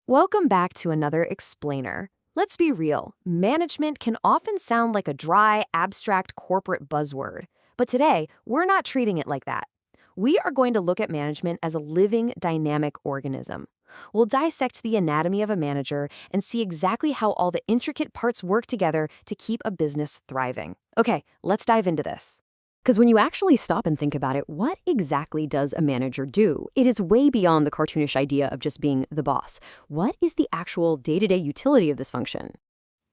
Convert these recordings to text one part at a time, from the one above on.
Welcome back to another explainer. Let's be real, management can often sound like a dry, abstract corporate buzzword. But today, we're not treating it like that. We are going to look at management as a living, dynamic organism. We'll dissect the anatomy of a manager and see exactly how all the intricate parts work together to keep a business thriving. Okay, let's dive into this. Because when you actually stop and think about it, what exactly does a manager do? It is way beyond the cartoonish idea of just being the boss. What is the actual day-to-day utility of this function?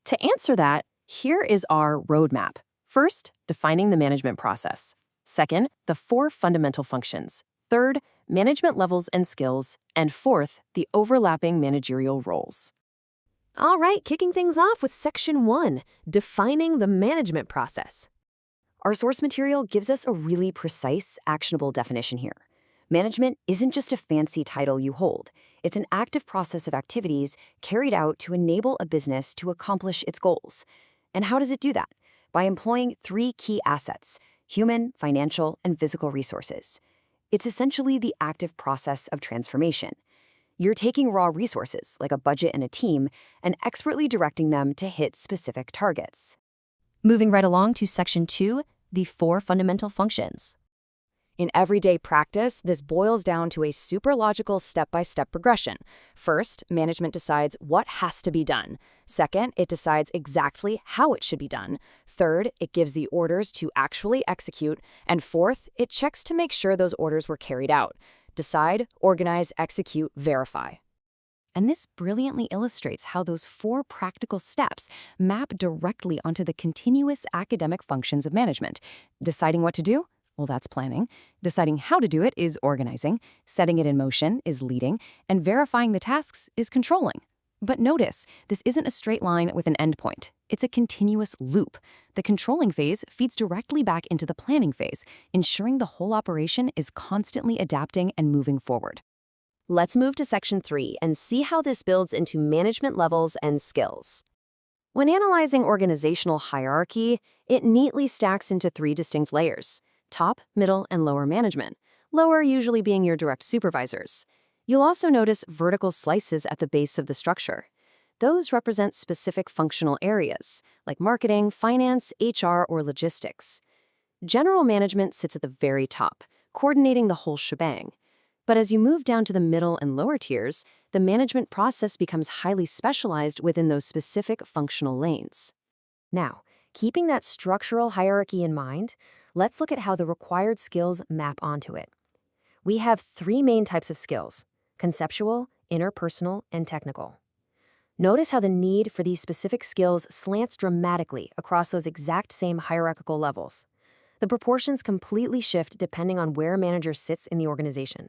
To answer that, here is our roadmap. First, defining the management process. Second, the 4 fundamental functions. Third, management levels and skills. And fourth, the overlapping managerial roles. All right, kicking things off with Section 1, defining the management process. Our source material gives us a really precise, actionable definition here. Management isn't just a fancy title you hold. It's an active process of activities carried out to enable a business to accomplish its goals. And how does it do that? By employing 3 key assets: human, financial, and physical resources. It's essentially the active process of transformation. You're taking raw resources, like a budget and a team, and expertly directing them to hit specific targets. Moving right along to Section 2, the 4 fundamental functions. In everyday practice, this boils down to a super logical step-by-step progression. First, management decides what has to be done. Second, it decides exactly how it should be done. Third, it gives the orders to actually execute. And fourth, it checks to make sure those orders were carried out. Decide, organize, execute, verify. And this brilliantly illustrates how those 4 practical steps map directly onto the continuous academic functions of management. Deciding what to do? Well, that's planning. Deciding how to do it is organizing. Setting it in motion is leading. And verifying the tasks is controlling. But notice, this isn't a straight line with an endpoint. It's a continuous loop. The controlling phase feeds directly back into the planning phase, ensuring the whole operation is constantly adapting and moving forward. Let's move to Section 3 and see how this builds into management levels and skills. When analyzing organizational hierarchy, it neatly stacks into 3 distinct layers: top, middle, and lower management, lower usually being your direct supervisors. You'll also notice vertical slices at the base of the structure. Those represent specific functional areas, like marketing, finance, HR, or logistics. General management sits at the very top, coordinating the whole shebang. But as you move down to the middle and lower tiers, the management process becomes highly specialized within those specific functional lanes. Now, keeping that structural hierarchy in mind, let's look at how the required skills map onto it. We have 3 main types of skills: conceptual, interpersonal, and technical. Notice how the need for these specific skills slants dramatically across those exact same hierarchical levels. The proportions completely shift depending on where a manager sits in the organization.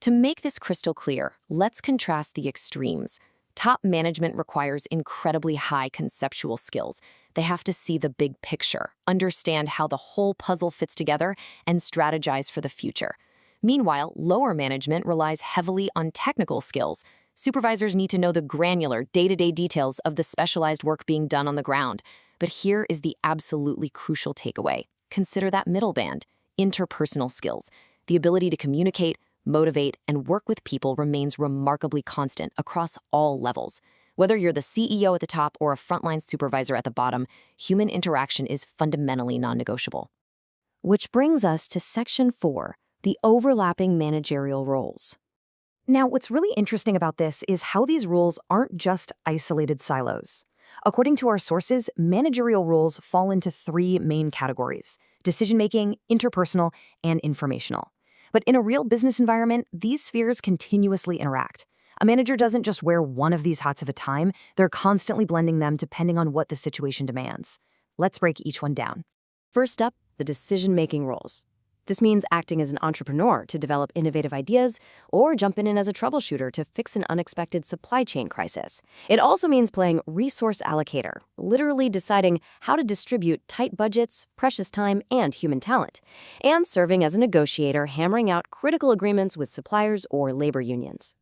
To make this crystal clear, let's contrast the extremes. Top management requires incredibly high conceptual skills. They have to see the big picture, understand how the whole puzzle fits together, and strategize for the future. Meanwhile, lower management relies heavily on technical skills. Supervisors need to know the granular, day-to-day details of the specialized work being done on the ground. But here is the absolutely crucial takeaway. Consider that middle band: interpersonal skills. The ability to communicate, motivate, and work with people remains remarkably constant across all levels. Whether you're the CEO at the top or a frontline supervisor at the bottom, human interaction is fundamentally non-negotiable. Which brings us to Section 4, the overlapping managerial roles. Now, what's really interesting about this is how these roles aren't just isolated silos. According to our sources, managerial roles fall into 3 main categories: decision-making, interpersonal, and informational. But in a real business environment, these spheres continuously interact. A manager doesn't just wear one of these hats at a time, they're constantly blending them depending on what the situation demands. Let's break each one down. First up, the decision-making roles. This means acting as an entrepreneur to develop innovative ideas or jumping in as a troubleshooter to fix an unexpected supply chain crisis. It also means playing resource allocator, literally deciding how to distribute tight budgets, precious time, and human talent, and serving as a negotiator, hammering out critical agreements with suppliers or labor unions.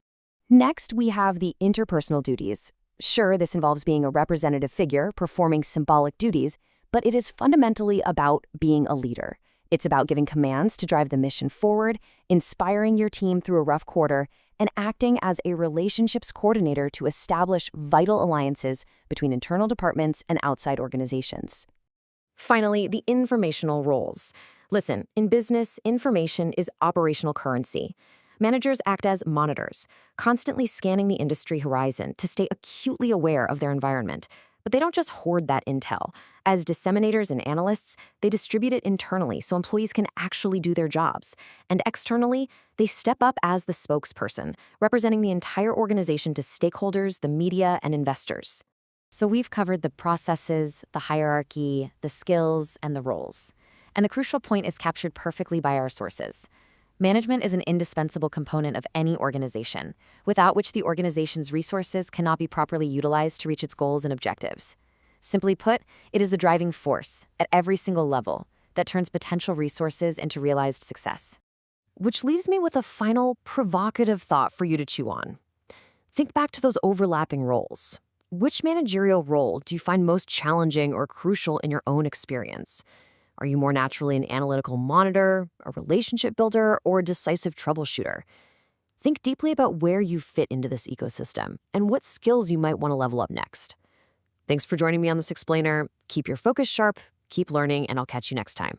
Next, we have the interpersonal duties. Sure, this involves being a representative figure, performing symbolic duties, but it is fundamentally about being a leader. It's about giving commands to drive the mission forward, inspiring your team through a rough quarter, and acting as a relationships coordinator to establish vital alliances between internal departments and outside organizations. Finally, the informational roles. Listen, in business, information is operational currency. Managers act as monitors, constantly scanning the industry horizon to stay acutely aware of their environment. But they don't just hoard that intel. As disseminators and analysts, they distribute it internally so employees can actually do their jobs. And externally, they step up as the spokesperson, representing the entire organization to stakeholders, the media, and investors. So we've covered the processes, the hierarchy, the skills, and the roles. And the crucial point is captured perfectly by our sources. Management is an indispensable component of any organization, without which the organization's resources cannot be properly utilized to reach its goals and objectives. Simply put, it is the driving force, at every single level, that turns potential resources into realized success. Which leaves me with a final provocative thought for you to chew on. Think back to those overlapping roles. Which managerial role do you find most challenging or crucial in your own experience? Are you more naturally an analytical monitor, a relationship builder, or a decisive troubleshooter? Think deeply about where you fit into this ecosystem and what skills you might want to level up next. Thanks for joining me on this explainer. Keep your focus sharp, keep learning, and I'll catch you next time.